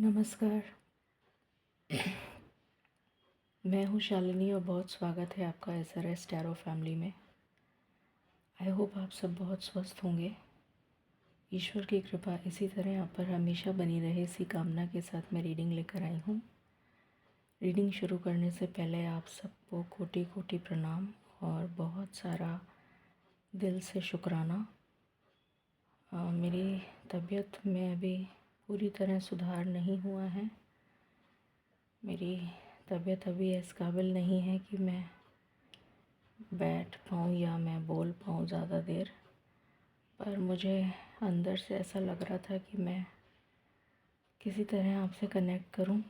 नमस्कार। मैं हूँ शालिनी और बहुत स्वागत है आपका SRS टैरो फैमिली में। आई होप आप सब बहुत स्वस्थ होंगे। ईश्वर की कृपा इसी तरह आप पर हमेशा बनी रहे, इसी कामना के साथ मैं रीडिंग लेकर आई हूँ। रीडिंग शुरू करने से पहले आप सबको कोटि कोटि प्रणाम और बहुत सारा दिल से शुक्राना। मेरी तबीयत में अभी पूरी तरह सुधार नहीं हुआ है। मेरी तबीयत अभी इस काबिल नहीं है कि मैं बैठ पाऊँ या मैं बोल पाऊँ ज़्यादा देर, पर मुझे अंदर से ऐसा लग रहा था कि मैं किसी तरह आपसे कनेक्ट करूं,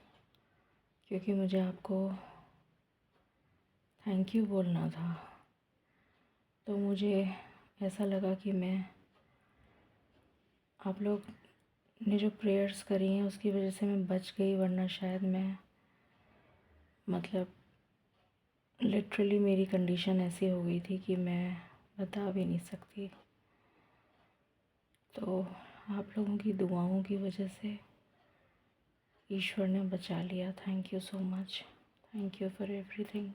क्योंकि मुझे आपको थैंक यू बोलना था। तो मुझे ऐसा लगा कि मैं आप लोग ने जो प्रेयर्स करी हैं उसकी वजह से मैं बच गई, वरना शायद मैं लिटरली मेरी कंडीशन ऐसी हो गई थी कि मैं बता भी नहीं सकती। तो आप लोगों की दुआओं की वजह से ईश्वर ने बचा लिया। Thank you so much. Thank you for everything.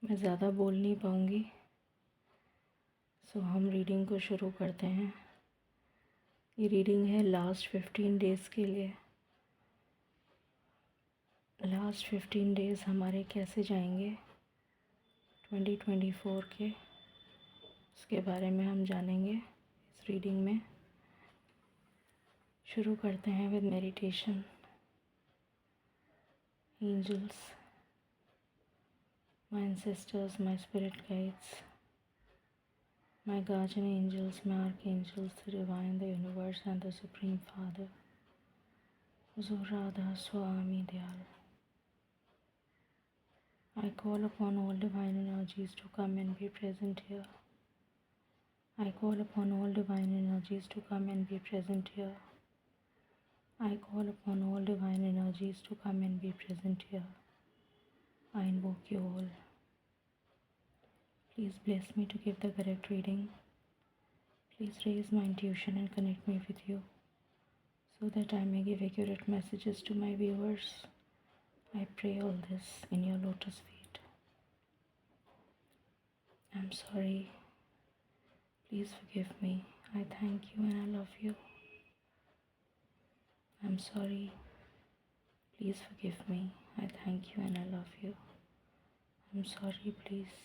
मैं ज़्यादा बोल नहीं पाऊँगी, सो हम रीडिंग को शुरू करते हैं। ये रीडिंग है लास्ट 15 डेज़ के लिए। लास्ट 15 डेज़ हमारे कैसे जाएंगे 2024 के, उसके बारे में हम जानेंगे इस रीडिंग में। शुरू करते हैं with meditation. Angels, my ancestors, my spirit guides, my guardian angels, my archangels, the divine, the universe and the supreme father, Zurada Swami Dayal. I call upon all divine energies to come and be present here. I call upon all divine energies to come and be present here. I call upon all divine energies to come and be present here. I invoke you all. Please bless me to give the correct reading. Please raise my intuition and connect me with you, so that I may give accurate messages to my viewers. I pray all this in your lotus feet. I'm sorry. Please forgive me. I thank you and I love you. I'm sorry. Please forgive me. I thank you and I love you. I'm sorry. Please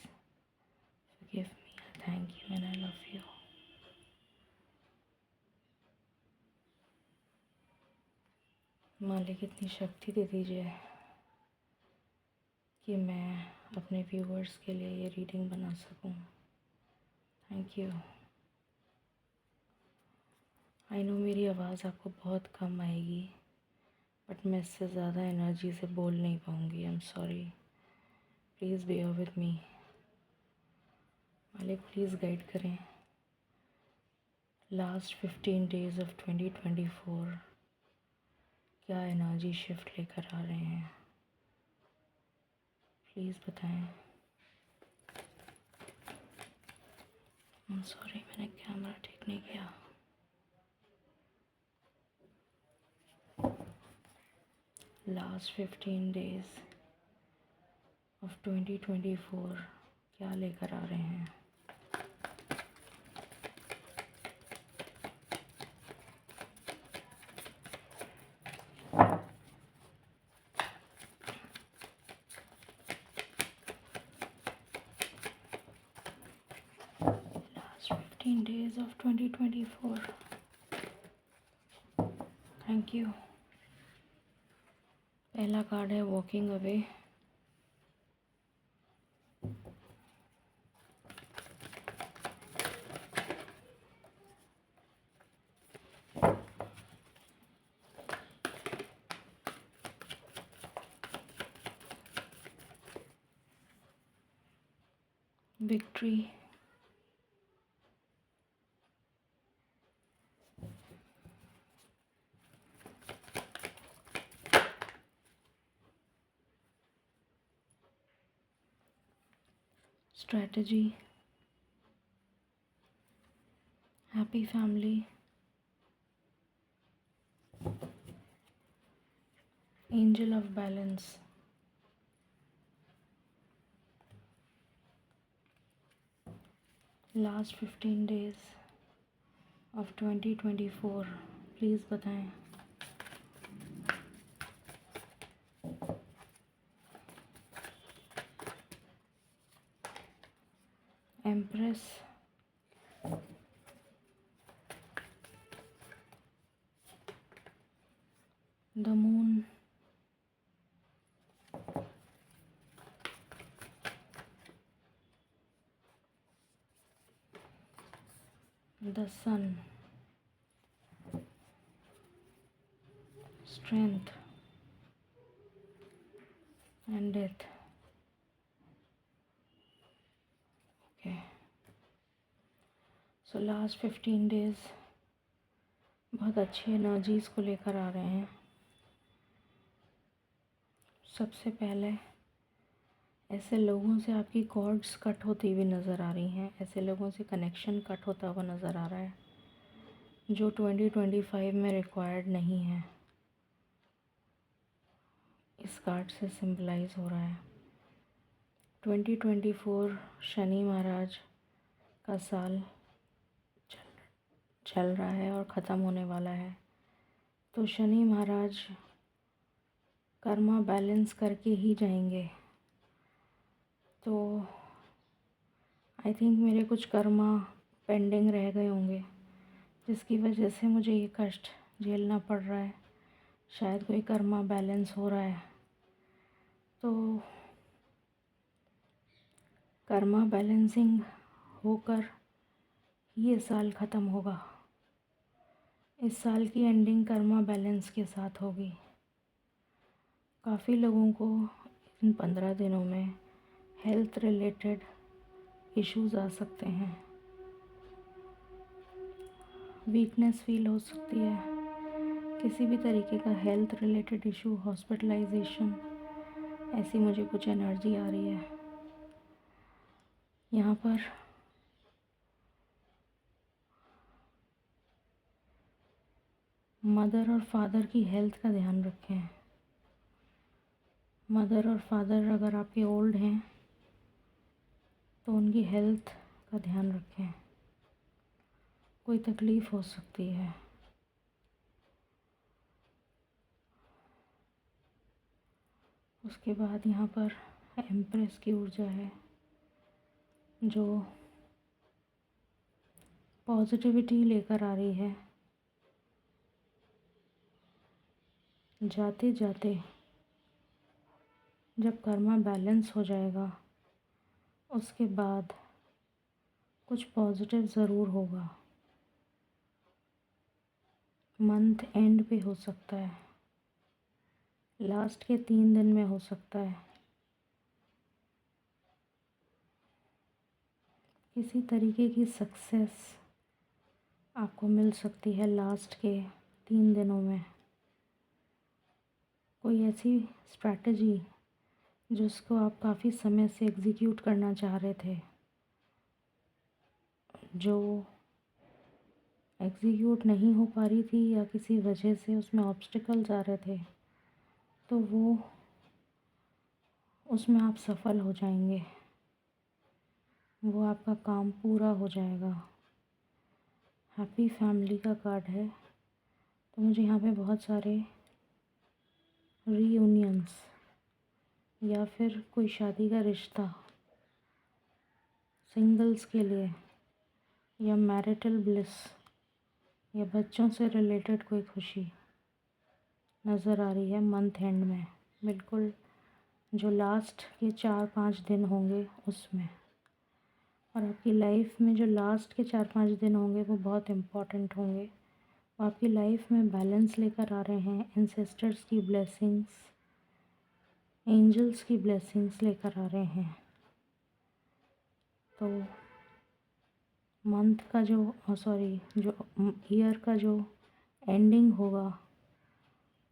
forgive me. I thank you and I love you. मालिक इतनी शक्ति दे दीजिए कि मैं अपने viewers के लिए ये रीडिंग बना सकूं। Thank you. आई नो मेरी आवाज़ आपको बहुत कम आएगी, बट मैं इससे ज़्यादा एनर्जी से बोल नहीं पाऊँगी। I am sorry. Please bear with me. मालिक प्लीज़ गाइड करें। लास्ट 15 डेज़ ऑफ 2024 क्या एनर्जी शिफ्ट लेकर आ रहे हैं, प्लीज़ बताएं। आई एम सॉरी, मैंने कैमरा ठीक नहीं किया। लास्ट 15 डेज़ ऑफ 2024 क्या लेकर आ रहे हैं। Last 15 days of 2024। Thank you. पहला कार्ड है walking away. Victory. Strategy. Happy family. Angel of balance, last 15 days of 2024 please बताएं। Empress, the moon, the sun, strength and death. Okay, so last 15 days बहुत अच्छी energies को लेकर आ रहे हैं। सबसे पहले ऐसे लोगों से आपकी कॉर्ड्स कट होती हुई नज़र आ रही हैं, ऐसे लोगों से कनेक्शन कट होता हुआ नज़र आ रहा है जो 2025 में रिक्वायर्ड नहीं है। इस कार्ड से सिंबलाइज हो रहा है 2024 शनि महाराज का साल चल रहा है और ख़त्म होने वाला है। तो शनि महाराज कर्मा बैलेंस करके ही जाएंगे। तो आई थिंक मेरे कुछ कर्मा पेंडिंग रह गए होंगे जिसकी वजह से मुझे ये कष्ट झेलना पड़ रहा है। शायद कोई कर्मा बैलेंस हो रहा है, तो कर्मा बैलेंसिंग होकर ये साल ख़त्म होगा। इस साल की एंडिंग कर्मा बैलेंस के साथ होगी। काफ़ी लोगों को इन 15 दिनों में हेल्थ रिलेटेड इश्यूज़ आ सकते हैं, वीकनेस फील हो सकती है, किसी भी तरीके का हेल्थ रिलेटेड इशू, हॉस्पिटलाइजेशन, ऐसी मुझे कुछ एनर्जी आ रही है। यहाँ पर मदर और फादर की हेल्थ का ध्यान रखें। मदर और फादर अगर आपके ओल्ड हैं तो उनकी हेल्थ का ध्यान रखें, कोई तकलीफ़ हो सकती है। उसके बाद यहाँ पर एम्प्रेस की ऊर्जा है जो पॉजिटिविटी लेकर आ रही है। जाते जाते जब कर्मा बैलेंस हो जाएगा उसके बाद कुछ पॉजिटिव ज़रूर होगा। मंथ एंड पे हो सकता है, लास्ट के 3 दिन में हो सकता है। किसी तरीके की सक्सेस आपको मिल सकती है लास्ट के 3 दिनों में। कोई ऐसी स्ट्रैटेजी जिसको आप काफ़ी समय से एग्जीक्यूट करना चाह रहे थे, जो एग्जीक्यूट नहीं हो पा रही थी या किसी वजह से उसमें ऑब्स्टिकल्स आ रहे थे, तो वो उसमें आप सफल हो जाएंगे, वो आपका काम पूरा हो जाएगा। हैप्पी फैमिली का कार्ड है, तो मुझे यहाँ पे बहुत सारे रीयूनियंस या फिर कोई शादी का रिश्ता सिंगल्स के लिए, या मैरिटल ब्लिस, या बच्चों से रिलेटेड कोई खुशी नज़र आ रही है मंथ एंड में, बिल्कुल जो लास्ट के 4-5 दिन होंगे उसमें। और आपकी लाइफ में जो लास्ट के 4-5 दिन होंगे वो बहुत इम्पॉर्टेंट होंगे। वो आपकी लाइफ में बैलेंस लेकर आ रहे हैं, एंसेस्टर्स की ब्लेसिंग्स, एंजल्स की ब्लेसिंग्स लेकर आ रहे हैं। तो मंथ का जो ईयर का जो एंडिंग होगा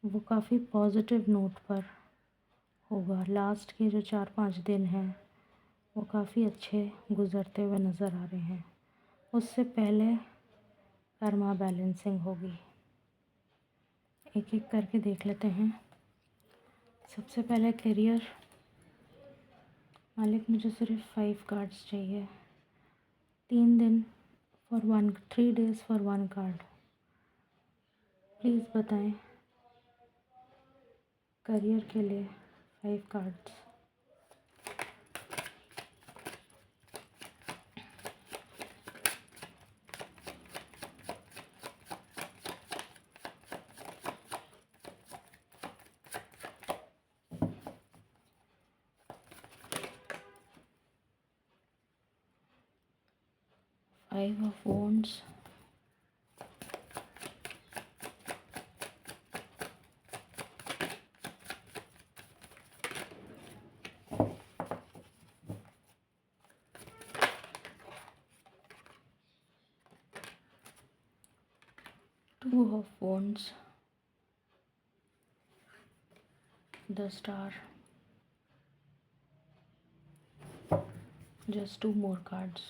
वो काफ़ी पॉजिटिव नोट पर होगा। लास्ट के जो 4-5 दिन हैं वो काफ़ी अच्छे गुज़रते हुए नज़र आ रहे हैं। उससे पहले कर्मा बैलेंसिंग होगी। एक एक करके देख लेते हैं। सबसे पहले करियर। मालिक मुझे सिर्फ 5 कार्ड्स चाहिए। 3 days फॉर 1 कार्ड। प्लीज़ बताएं करियर के लिए 5 cards. Five of Wands, Two of Wands, the Star. Just 2 more cards.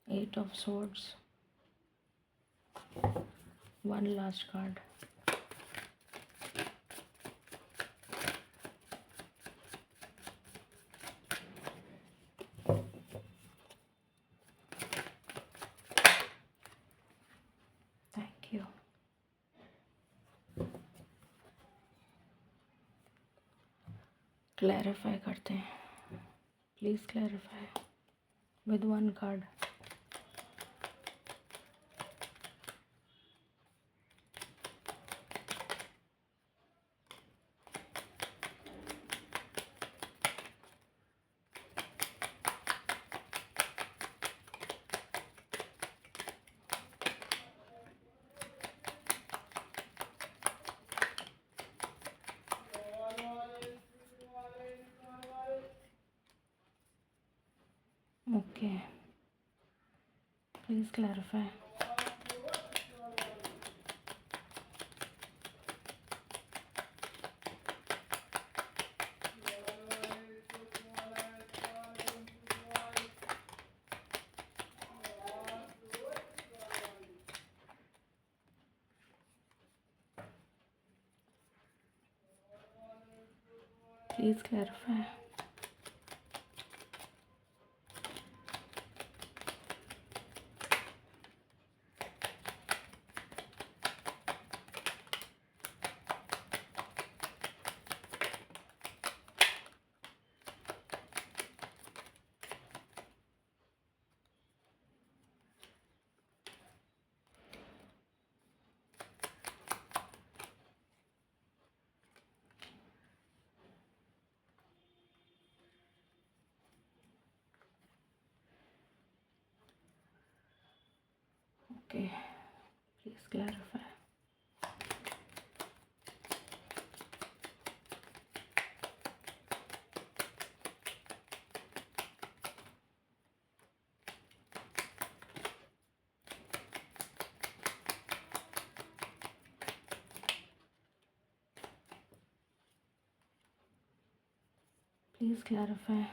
Eight of Swords. One last card. Thank you. Clarify करते हैं। Please clarify with 1 card. Okay, please clarify. Please clarify. Okay, please clarify. Please clarify.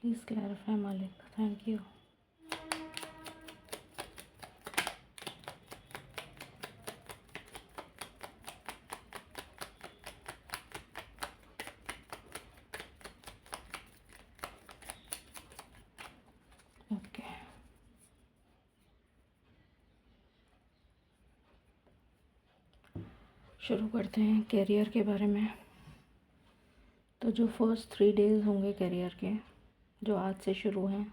Please clarify, Malik. Thank you. Okay. शुरू करते हैं career के बारे में। तो जो फर्स्ट 3 डेज़ होंगे कैरियर के, जो आज से शुरू हैं,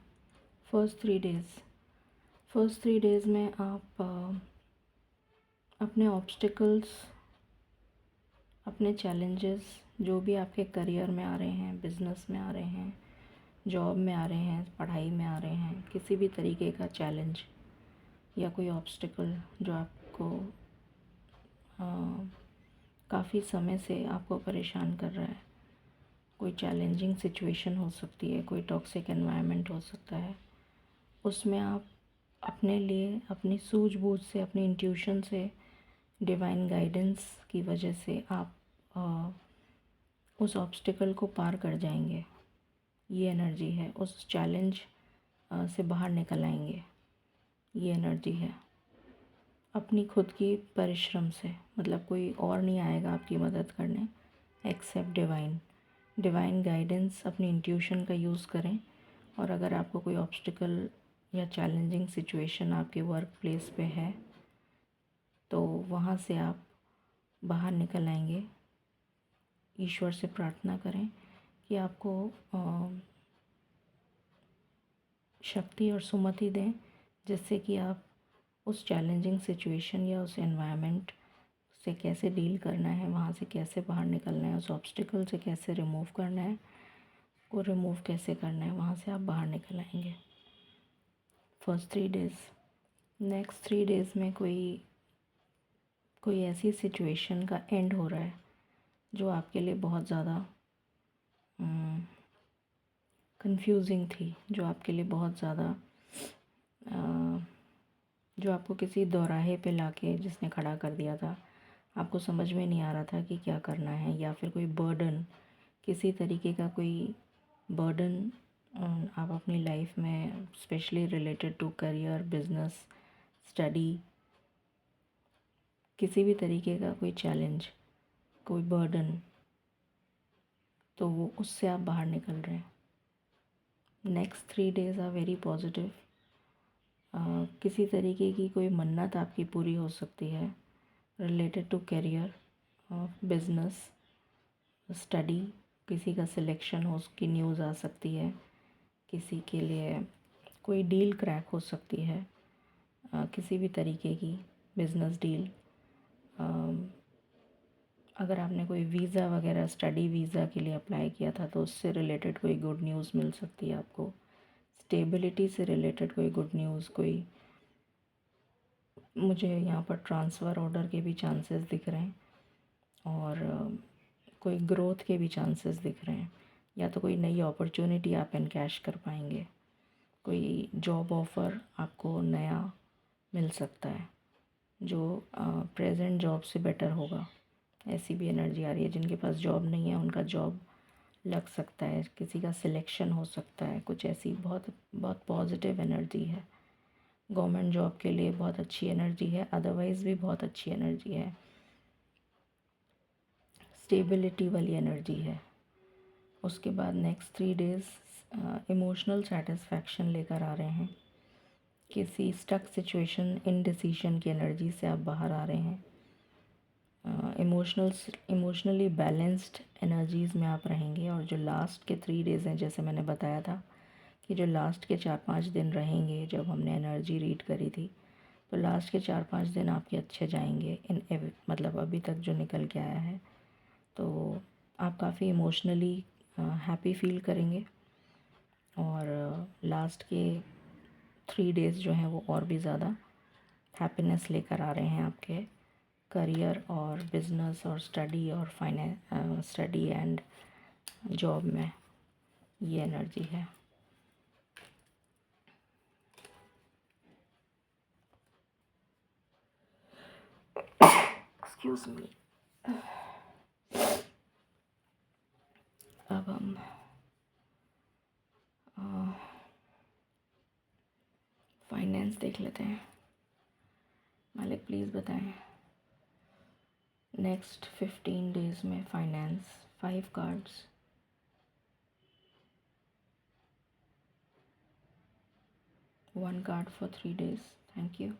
फर्स्ट 3 डेज़ में आप अपने ऑब्स्टिकल्स, अपने चैलेंजेस जो भी आपके करियर में आ रहे हैं, बिज़नेस में आ रहे हैं, जॉब में आ रहे हैं, पढ़ाई में आ रहे हैं, किसी भी तरीके का चैलेंज या कोई ऑब्स्टिकल जो आपको काफ़ी समय से आपको परेशान कर रहा है। कोई चैलेंजिंग सिचुएशन हो सकती है, कोई टॉक्सिक एनवायरनमेंट हो सकता है। उसमें आप अपने लिए अपनी सूझबूझ से, अपनी इंट्यूशन से, डिवाइन गाइडेंस की वजह से आप उस ऑब्स्टिकल को पार कर जाएंगे। ये एनर्जी है। उस चैलेंज से बाहर निकल आएंगे। ये एनर्जी है। अपनी खुद की परिश्रम से, मतलब कोई और नहीं आएगा आपकी मदद करने एक्सेप्ट डिवाइन गाइडेंस। अपनी इंट्यूशन का यूज़ करें। और अगर आपको कोई ऑब्स्टिकल या चैलेंजिंग सिचुएशन आपके वर्क प्लेस पे है तो वहाँ से आप बाहर निकल आएंगे। ईश्वर से प्रार्थना करें कि आपको शक्ति और सुमति दें, जिससे कि आप उस चैलेंजिंग सिचुएशन या उस एनवायरनमेंट से कैसे डील करना है, वहाँ से कैसे बाहर निकलना है, उस ऑब्स्टिकल से कैसे रिमूव करना है, को रिमूव कैसे करना है, वहाँ से आप बाहर निकल आएंगे। First 3 days. नेक्स्ट 3 डेज़ में कोई ऐसी सिचुएशन का एंड हो रहा है जो आपके लिए बहुत ज़्यादा कंफ्यूजिंग थी, जो आपके लिए बहुत ज़्यादा जो आपको किसी दोराहे पे लाके जिसने खड़ा कर दिया था। आपको समझ में नहीं आ रहा था कि क्या करना है, या फिर कोई बर्डन, किसी तरीके का कोई बर्डन आप अपनी लाइफ में, specially related to career, business, study, किसी भी तरीके का कोई चैलेंज, कोई बर्डन, तो वो उससे आप बाहर निकल रहे हैं। Next 3 days are very positive. किसी तरीके की कोई मन्नत आपकी पूरी हो सकती है related to career, business, study. किसी का सिलेक्शन हो, उसकी न्यूज़ आ सकती है। किसी के लिए कोई डील क्रैक हो सकती है, किसी भी तरीके की बिज़नेस डील। अगर आपने कोई वीज़ा वगैरह, स्टडी वीज़ा के लिए अप्लाई किया था तो उससे रिलेटेड कोई गुड न्यूज़ मिल सकती है आपको। स्टेबिलिटी से रिलेटेड कोई गुड न्यूज़, कोई, मुझे यहाँ पर ट्रांसफ़र ऑर्डर के भी चांसेस दिख रहे हैं, और कोई ग्रोथ के भी चांसेस दिख रहे हैं, या तो कोई नई अपॉर्चुनिटी आप एनकैश कर पाएंगे। कोई जॉब ऑफ़र आपको नया मिल सकता है जो प्रेजेंट जॉब से बेटर होगा। ऐसी भी एनर्जी आ रही है। जिनके पास जॉब नहीं है उनका जॉब लग सकता है, किसी का सिलेक्शन हो सकता है, कुछ ऐसी बहुत बहुत पॉजिटिव एनर्जी है। गवर्नमेंट जॉब के लिए बहुत अच्छी एनर्जी है, अदरवाइज़ भी बहुत अच्छी एनर्जी है। स्टेबिलिटी वाली एनर्जी है। उसके बाद नेक्स्ट 3 डेज़ इमोशनल सेटिस्फैक्शन लेकर आ रहे हैं। किसी स्टक सिचुएशन, इनडिसीजन की एनर्जी से आप बाहर आ रहे हैं। इमोशनली बैलेंस्ड एनर्जीज़ में आप रहेंगे। और जो लास्ट के 3 डेज़ हैं, जैसे मैंने बताया था कि जो लास्ट के 4-5 दिन रहेंगे, जब हमने एनर्जी रीड करी थी, तो लास्ट के 4-5 दिन आपके अच्छे जाएंगे। मतलब अभी तक जो निकल के आया है, तो आप काफ़ी इमोशनली हैप्पी फील करेंगे। और लास्ट के 3 डेज़ जो हैं वो और भी ज़्यादा हैप्पीनेस लेकर आ रहे हैं आपके करियर और बिजनेस और स्टडी और स्टडी एंड जॉब में। ये एनर्जी है। Excuse me. अब हम फाइनेंस देख लेते हैं। मालिक प्लीज़ बताएं नेक्स्ट 15 डेज़ में finance. 5 cards. One card for 3 days. Thank you.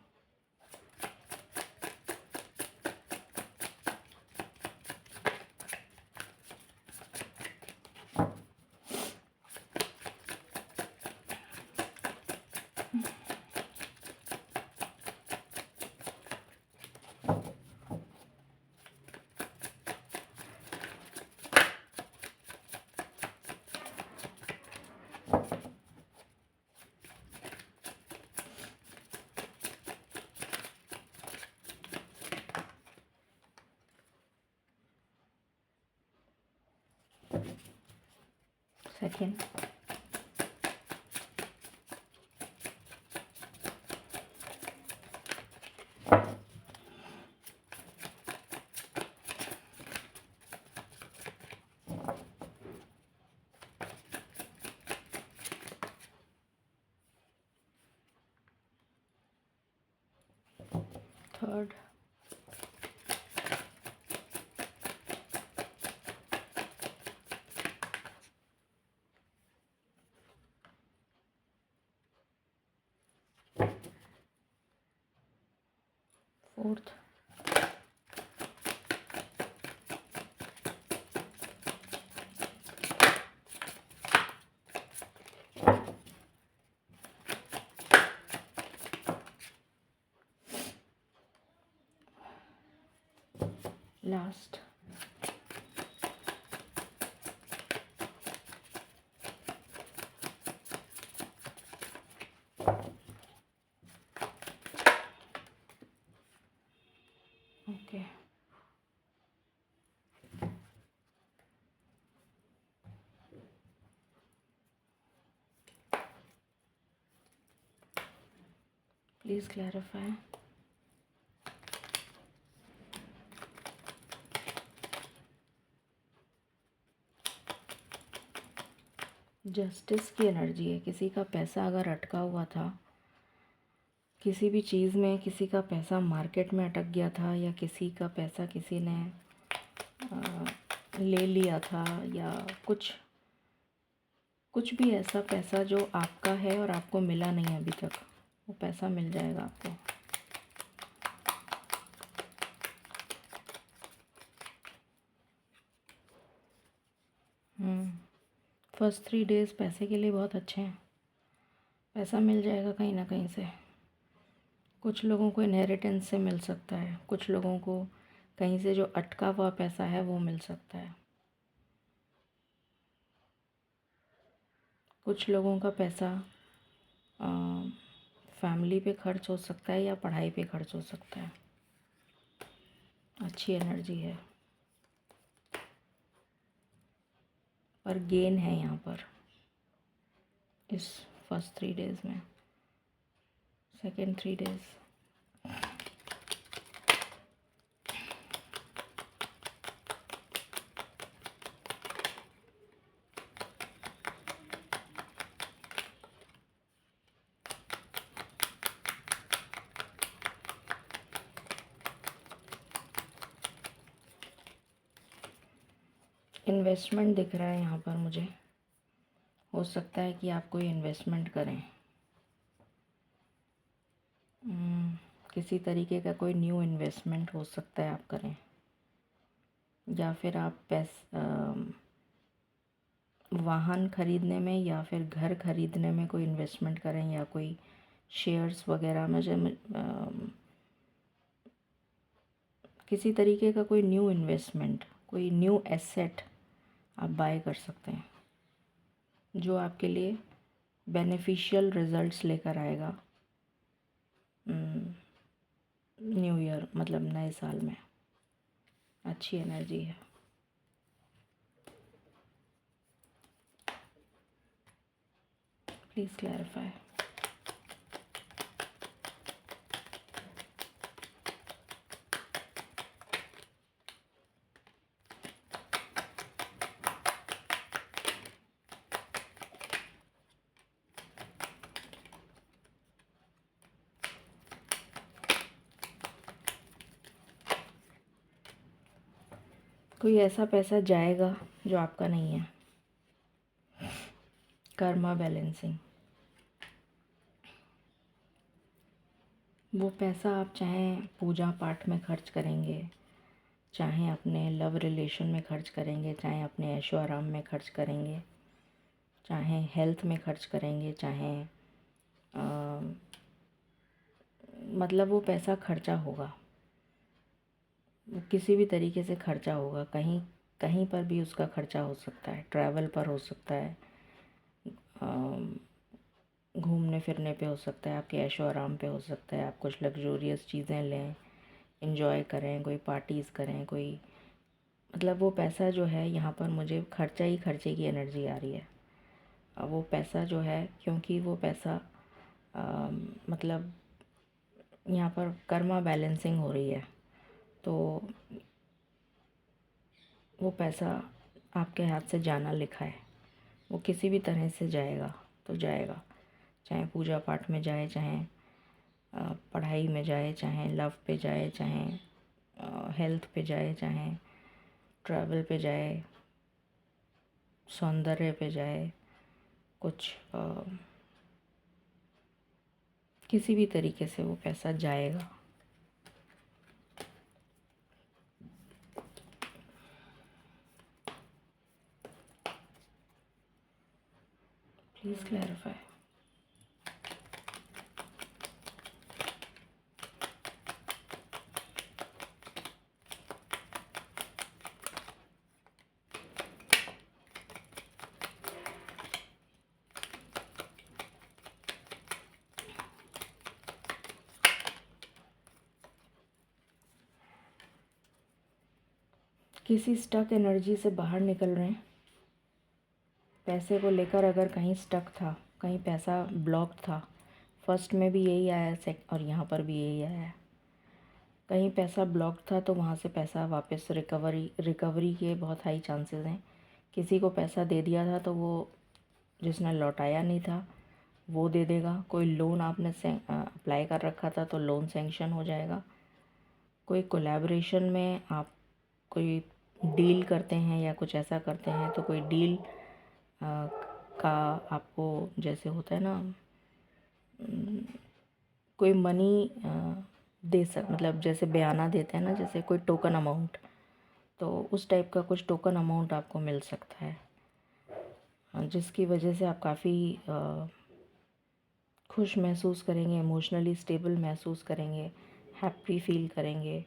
Second, third, fourth, last, okay. Please clarify. Justice की एनर्जी है। किसी का पैसा अगर अटका हुआ था, किसी भी चीज़ में किसी का पैसा मार्केट में अटक गया था, या किसी का पैसा किसी ने ले लिया था, या कुछ भी ऐसा पैसा जो आपका है और आपको मिला नहीं अभी तक, वो पैसा मिल जाएगा आपको। फर्स्ट 3 डेज़ पैसे के लिए बहुत अच्छे हैं। पैसा मिल जाएगा कहीं ना कहीं से। कुछ लोगों को इनहेरिटेंस से मिल सकता है, कुछ लोगों को कहीं से जो अटका हुआ पैसा है वो मिल सकता है। कुछ लोगों का पैसा फैमिली पे खर्च हो सकता है या पढ़ाई पे खर्च हो सकता है। अच्छी एनर्जी है, पर गेन है यहाँ पर इस फर्स्ट 3 डेज़ में। सेकेंड 3 डेज़ इन्वेस्टमेंट दिख रहा है यहाँ पर मुझे। हो सकता है कि आप कोई इन्वेस्टमेंट करें, किसी तरीके का कोई न्यू इन्वेस्टमेंट हो सकता है आप करें, या फिर आप वाहन खरीदने में या फिर घर खरीदने में कोई इन्वेस्टमेंट करें, या कोई शेयर्स वगैरह में किसी तरीके का कोई न्यू इन्वेस्टमेंट, कोई न्यू एसेट आप बाय कर सकते हैं जो आपके लिए बेनिफिशियल रिजल्ट्स लेकर आएगा न्यू ईयर, मतलब नए साल में। अच्छी एनर्जी है। Please clarify. कोई ऐसा पैसा जाएगा जो आपका नहीं है। कर्मा बैलेंसिंग। वो पैसा आप चाहे पूजा पाठ में खर्च करेंगे, चाहे अपने लव रिलेशन में खर्च करेंगे, चाहे अपने ऐशो आराम में खर्च करेंगे, चाहे हेल्थ में खर्च करेंगे, चाहे मतलब वो पैसा खर्चा होगा, वो किसी भी तरीके से खर्चा होगा। कहीं कहीं पर भी उसका खर्चा हो सकता है। ट्रैवल पर हो सकता है, घूमने फिरने पे हो सकता है, आपके ऐशो आराम पे हो सकता है। आप कुछ लग्जूरियस चीज़ें लें, इन्जॉय करें, कोई पार्टीज़ करें, कोई मतलब वो पैसा जो है यहाँ पर मुझे खर्चा ही खर्चे की एनर्जी आ रही है। वो पैसा जो है, क्योंकि वो पैसा मतलब यहाँ पर कर्मा बैलेंसिंग हो रही है, तो वो पैसा आपके हाथ से जाना लिखा है। वो किसी भी तरह से जाएगा तो जाएगा, चाहे पूजा पाठ में जाए, चाहे पढ़ाई में जाए, चाहे लव पे जाए, चाहे हेल्थ पे जाए, चाहे ट्रैवल पे जाए, सौंदर्य पे जाए, कुछ किसी भी तरीके से वो पैसा जाएगा। Please clarify. किसी स्टक एनर्जी से बाहर निकल रहे हैं। पैसे को लेकर अगर कहीं स्टक था, कहीं पैसा ब्लॉक था, फर्स्ट में भी यही आया, और यहाँ पर भी यही आया है। कहीं पैसा ब्लॉक था तो वहाँ से पैसा वापस रिकवरी के बहुत हाई चांसेस हैं। किसी को पैसा दे दिया था तो वो जिसने लौटाया नहीं था वो दे देगा। कोई लोन आपने अप्लाई कर रखा था तो लोन सैंक्शन हो जाएगा। कोई कोलैबोरेशन में आप कोई डील करते हैं या कुछ ऐसा करते हैं तो कोई डील का आपको, जैसे होता है ना, कोई मनी मतलब जैसे बयाना देते हैं ना, जैसे कोई टोकन अमाउंट, तो उस टाइप का कुछ टोकन अमाउंट आपको मिल सकता है, जिसकी वजह से आप काफ़ी खुश महसूस करेंगे, इमोशनली स्टेबल महसूस करेंगे, हैप्पी फील करेंगे।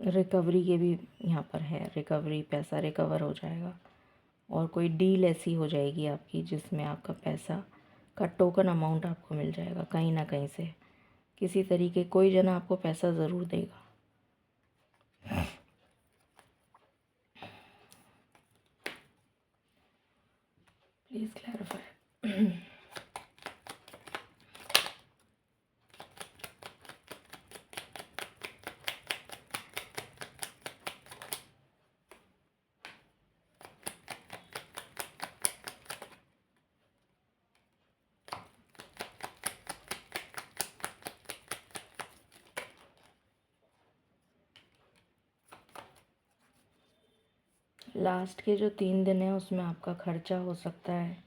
रिकवरी के भी यहाँ पर है, रिकवरी, पैसा रिकवर हो जाएगा। और कोई डील ऐसी हो जाएगी आपकी जिसमें आपका पैसा का टोकन अमाउंट आपको मिल जाएगा कहीं ना कहीं से, किसी तरीके, कोई जना आपको पैसा ज़रूर देगा। Please clarify. लास्ट के जो 3 दिन हैं उसमें आपका खर्चा हो सकता है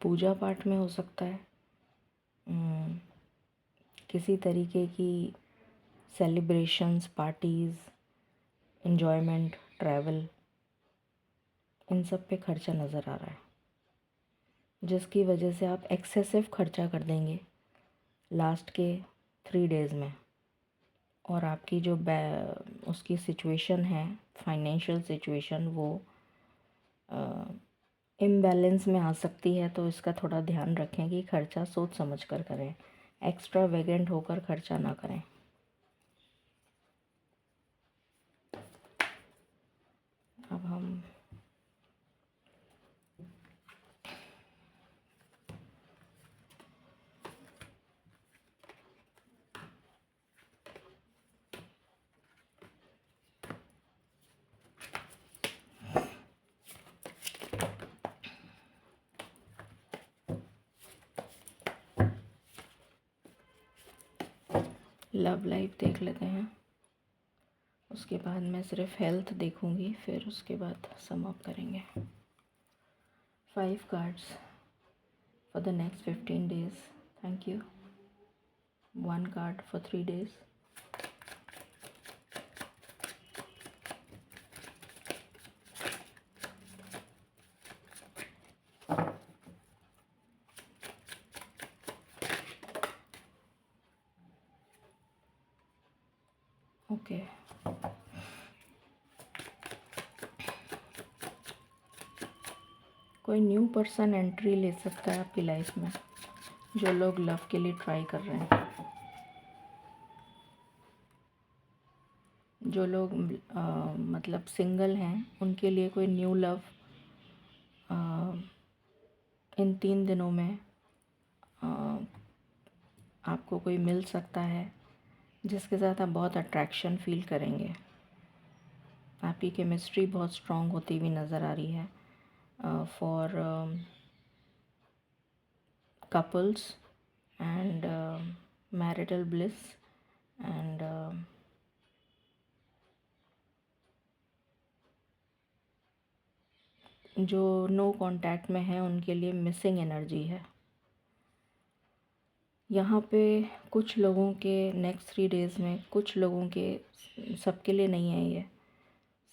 पूजा पाठ में, हो सकता है किसी तरीके की सेलिब्रेशंस, पार्टीज़, एन्जॉयमेंट, ट्रैवल, इन सब पे खर्चा नज़र आ रहा है, जिसकी वजह से आप एक्सेसिव खर्चा कर देंगे लास्ट के 3 डेज़ में। और आपकी जो उसकी सिचुएशन है, फाइनेंशियल सिचुएशन, वो इम्बैलेंस में आ सकती है। तो इसका थोड़ा ध्यान रखें कि खर्चा सोच समझ कर करें, एक्स्ट्रा वेगेंट होकर खर्चा ना करें। अब हम लव लाइफ देख लेते हैं, उसके बाद मैं सिर्फ हेल्थ देखूंगी, फिर उसके बाद सम अप करेंगे। 5 cards for the next 15 days, thank you. 1 card for 3 days, okay. कोई न्यू पर्सन एंट्री ले सकता है आपकी लाइफ में, जो लोग लव के लिए ट्राई कर रहे हैं। जो लोग मतलब सिंगल हैं उनके लिए कोई न्यू लव इन 3 दिनों में आपको कोई मिल सकता है, जिसके साथ आप बहुत अट्रैक्शन फील करेंगे। आपकी केमिस्ट्री बहुत स्ट्रॉन्ग होती हुई नज़र आ रही है for couples and marital bliss and जो नो कांटेक्ट में है उनके लिए मिसिंग एनर्जी है। यहाँ पे कुछ लोगों के नेक्स्ट 3 डेज़ में, कुछ लोगों के, सबके लिए नहीं है ये,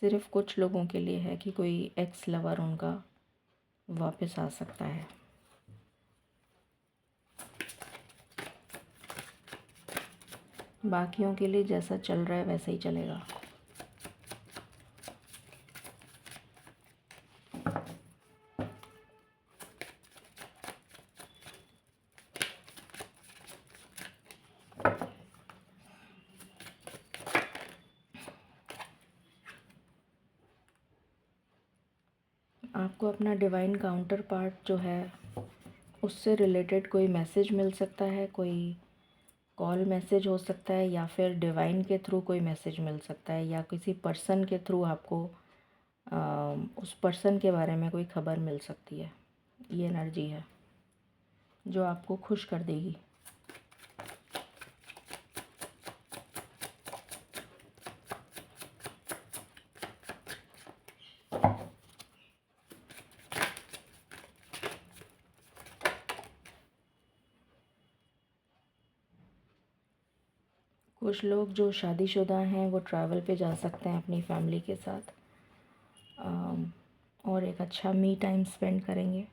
सिर्फ कुछ लोगों के लिए है कि कोई एक्स लवर उनका वापस आ सकता है। बाकियों के लिए जैसा चल रहा है वैसा ही चलेगा। आपको अपना डिवाइन काउंटर पार्ट जो है उससे रिलेटेड कोई मैसेज मिल सकता है, कोई कॉल मैसेज हो सकता है, या फिर डिवाइन के थ्रू कोई मैसेज मिल सकता है, या किसी पर्सन के थ्रू आपको उस पर्सन के बारे में कोई खबर मिल सकती है। ये एनर्जी है जो आपको खुश कर देगी। कुछ लोग जो शादीशुदा हैं वो ट्रैवल पे जा सकते हैं अपनी फैमिली के साथ और एक अच्छा मी टाइम स्पेंड करेंगे।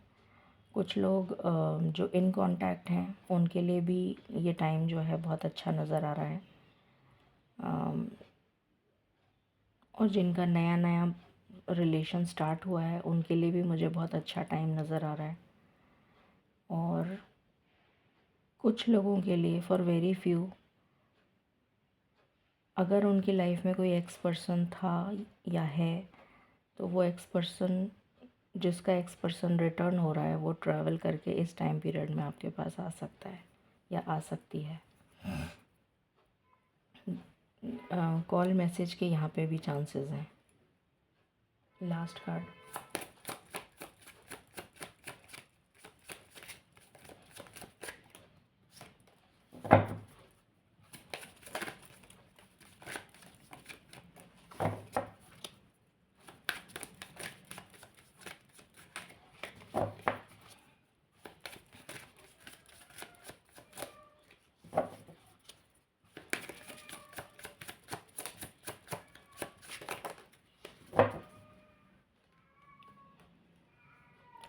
कुछ लोग जो इन कांटेक्ट हैं उनके लिए भी ये टाइम जो है बहुत अच्छा नज़र आ रहा है, और जिनका नया नया रिलेशन स्टार्ट हुआ है उनके लिए भी मुझे बहुत अच्छा टाइम नज़र आ रहा है। और कुछ लोगों के लिए, फॉर वेरी फ्यू, अगर उनकी लाइफ में कोई एक्स पर्सन था या है, तो वो एक्स पर्सन, जिसका एक्स पर्सन रिटर्न हो रहा है, वो ट्रैवल करके इस टाइम पीरियड में आपके पास आ सकता है या आ सकती है। कॉल मैसेज के यहाँ पे भी चांसेस हैं। लास्ट कार्ड,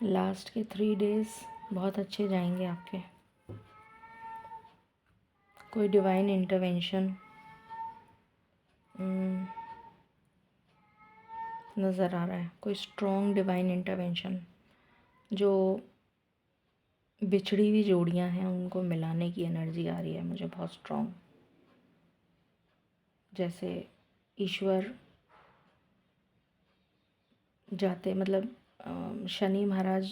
लास्ट के 3 डेज़ बहुत अच्छे जाएंगे आपके। कोई डिवाइन इंटरवेंशन नज़र आ रहा है, कोई स्ट्रॉन्ग डिवाइन इंटरवेंशन जो बिछड़ी हुई जोड़ियां हैं उनको मिलाने की एनर्जी आ रही है मुझे बहुत स्ट्रॉन्ग। जैसे ईश्वर जाते, मतलब शनि महाराज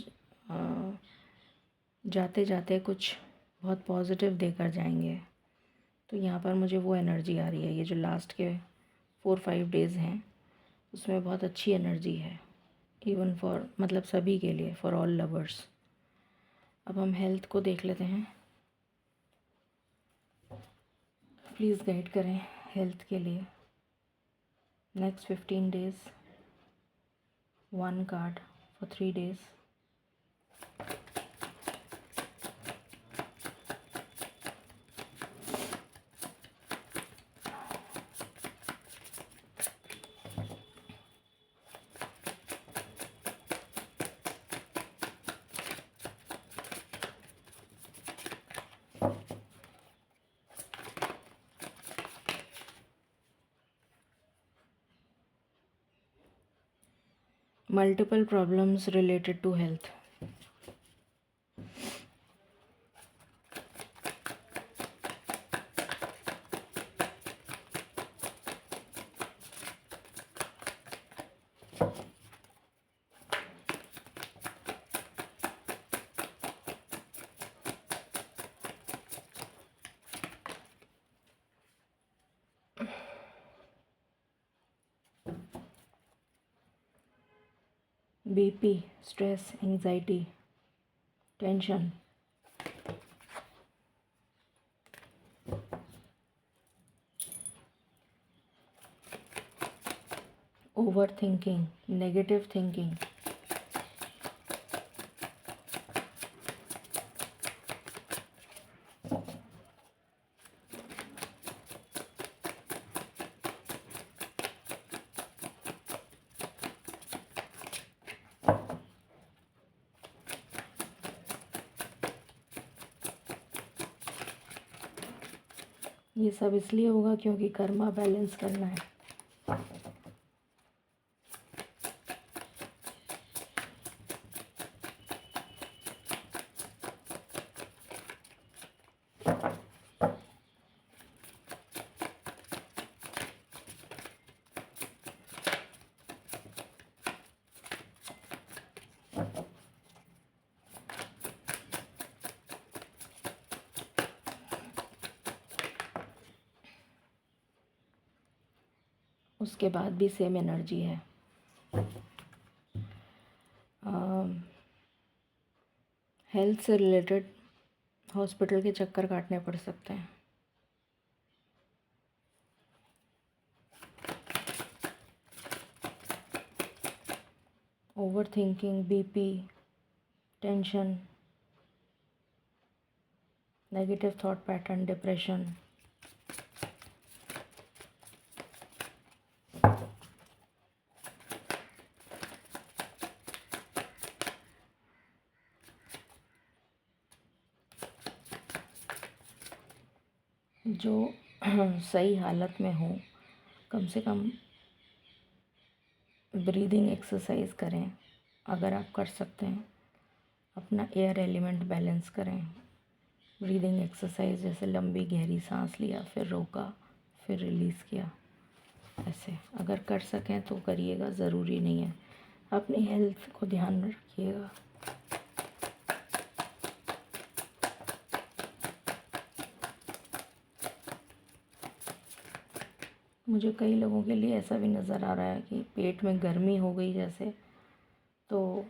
जाते जाते कुछ बहुत पॉजिटिव देकर जाएंगे। तो यहाँ पर मुझे वो एनर्जी आ रही है। ये जो लास्ट के 4-5 डेज़ हैं उसमें बहुत अच्छी एनर्जी है, इवन फॉर, मतलब सभी के लिए, फॉर ऑल लवर्स। अब हम हेल्थ को देख लेते हैं। प्लीज़ गाइड करें हेल्थ के लिए next 15 days. 1 card for 3 days. Multiple problems related to health. BP, stress, anxiety, tension, over thinking, negative thinking, ये सब इसलिए होगा क्योंकि कर्मा बैलेंस करना है। उसके बाद भी सेम एनर्जी है। हेल्थ से रिलेटेड हॉस्पिटल के चक्कर काटने पड़ सकते हैं। Over thinking, BP, tension, negative thought pattern, depression, जो सही हालत में हो कम से कम ब्रीदिंग एक्सरसाइज करें अगर आप कर सकते हैं। अपना एयर एलिमेंट बैलेंस करें। ब्रीदिंग एक्सरसाइज जैसे लंबी गहरी सांस लिया, फिर रोका, फिर रिलीज़ किया, ऐसे अगर कर सकें तो करिएगा, ज़रूरी नहीं है। अपनी हेल्थ को ध्यान में रखिएगा। मुझे कई लोगों के लिए ऐसा भी नज़र आ रहा है कि पेट में गर्मी हो गई जैसे, तो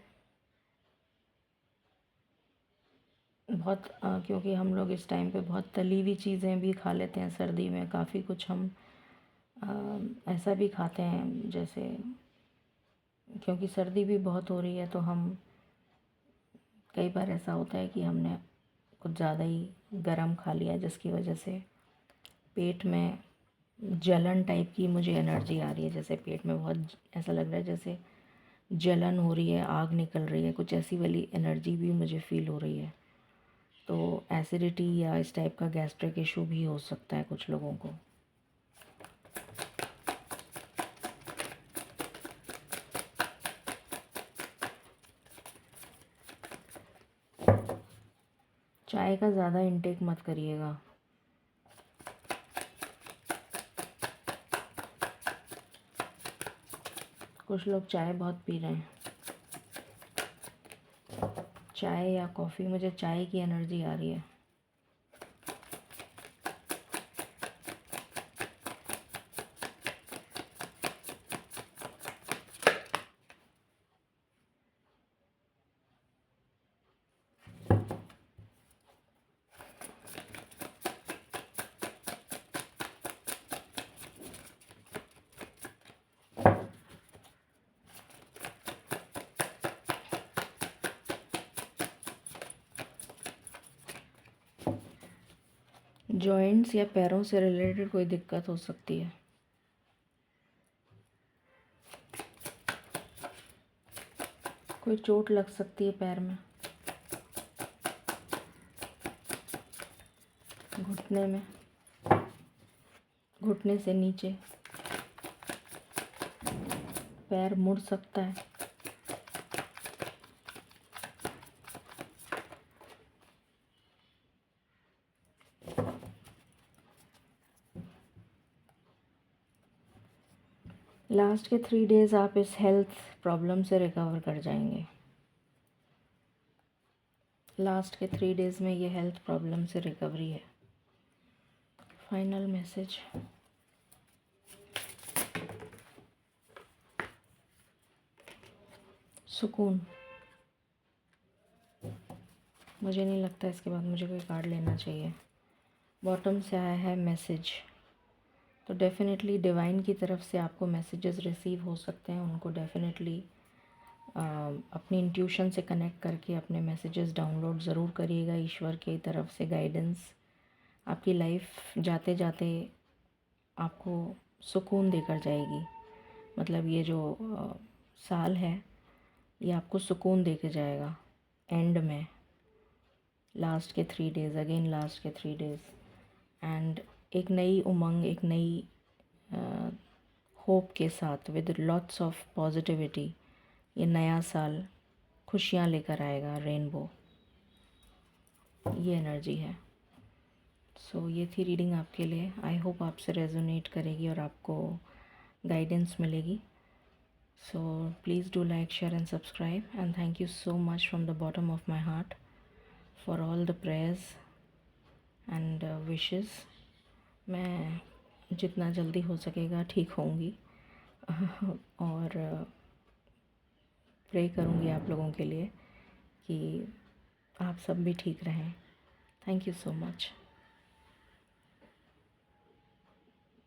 बहुत क्योंकि हम लोग इस टाइम पे बहुत तली हुई चीज़ें भी खा लेते हैं। सर्दी में काफ़ी कुछ हम ऐसा भी खाते हैं जैसे, क्योंकि सर्दी भी बहुत हो रही है तो हम कई बार ऐसा होता है कि हमने कुछ ज़्यादा ही गरम खा लिया जिसकी वजह से पेट में जलन टाइप की मुझे एनर्जी आ रही है। जैसे पेट में बहुत ऐसा लग रहा है जैसे जलन हो रही है, आग निकल रही है, कुछ ऐसी वाली एनर्जी भी मुझे फ़ील हो रही है। तो एसिडिटी या इस टाइप का गैस्ट्रिक इशू भी हो सकता है कुछ लोगों को। चाय का ज़्यादा इंटेक मत करिएगा। कुछ लोग चाय बहुत पी रहे हैं। चाय या कॉफ़ी, मुझे चाय की एनर्जी आ रही है। जॉइंट्स या पैरों से रिलेटेड कोई दिक्कत हो सकती है। कोई चोट लग सकती है पैर में, घुटने में, घुटने से नीचे पैर मुड़ सकता है। लास्ट के 3 डेज़ आप इस हेल्थ प्रॉब्लम से रिकवर कर जाएंगे। लास्ट के 3 डेज़ में ये हेल्थ प्रॉब्लम से रिकवरी है। Final message. सुकून। मुझे नहीं लगता इसके बाद मुझे कोई कार्ड लेना चाहिए। बॉटम से आया है मैसेज, तो डेफ़िनेटली डिवाइन की तरफ से आपको मैसेजेस रिसीव हो सकते हैं। उनको डेफ़िनेटली अपनी इंट्यूशन से कनेक्ट करके अपने मैसेजेस डाउनलोड ज़रूर करिएगा। ईश्वर की तरफ से गाइडेंस आपकी लाइफ जाते जाते आपको सुकून देकर जाएगी। मतलब ये जो साल है ये आपको सुकून दे के जाएगा। एंड में लास्ट के 3 डेज़, अगेन लास्ट के 3 डेज़, एंड एक नई उमंग, एक नई होप के साथ, विद लॉट्स ऑफ पॉजिटिविटी, ये नया साल खुशियाँ लेकर आएगा। रेनबो, ये एनर्जी है। सो ये थी रीडिंग आपके लिए। आई होप आपसे रेजोनेट करेगी और आपको गाइडेंस मिलेगी। So please do like, share and subscribe, and thank you so much from the bottom of my heart for all the prayers and wishes. मैं जितना जल्दी हो सकेगा ठीक होंगी और प्रे करूँगी आप लोगों के लिए कि आप सब भी ठीक रहें। Thank you so much.